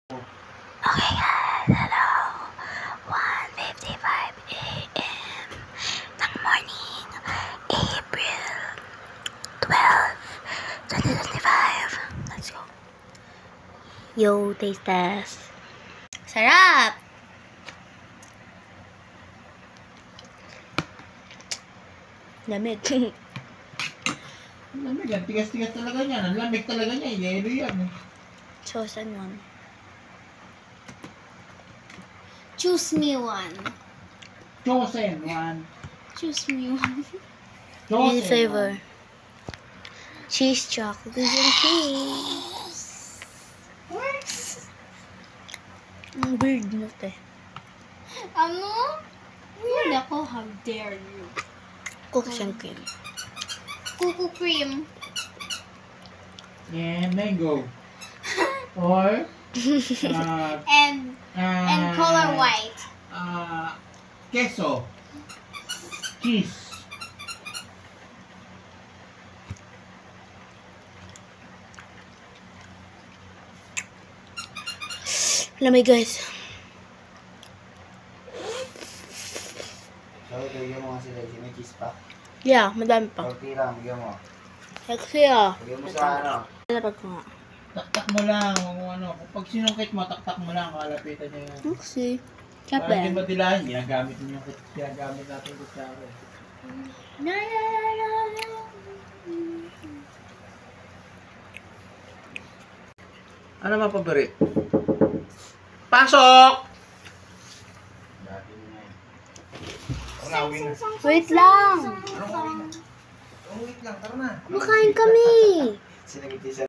Okay guys, hello. 1:55 AM ng morning, April 12, 2025. Let's go. Yo, taste test. Sarap! Lamig. Lamig yan. Tigas-tigas talaga niyan. Ang lamig talaga niya. Yelo yan. Chosen one. Choose me one. Chosen one. Choose me one. Any Chosen flavor? one. Cheese, chocolate, and cheese. Ang weird mo, te. Ano? Weird ako. How dare you? Cookies and cream. Cuckoo cream. And mango. Or And color white. queso. Cheese. Lamig, guys. So, bigyan mo nga sila. May cheese pa. Yeah, madami pa. Tortilla, bigyan mo. Sexy, ah. Bigyan mo sa ano. Dapat ko nga. Taktak mo lang. Kung ano. Pag sinungkit mo, taktak mo lang. Kalapitan niya yan. Sexy. Para hindi Chapen. madilahin. Ginagamit natin kutsara. Na na na na na. Ano mga paborit? Pasok! Dati mo na yun. Ano na, uwi na. Wait lang. Anong uwi na? Wait lang, tara na. Kumakain kami. Sinagiti sa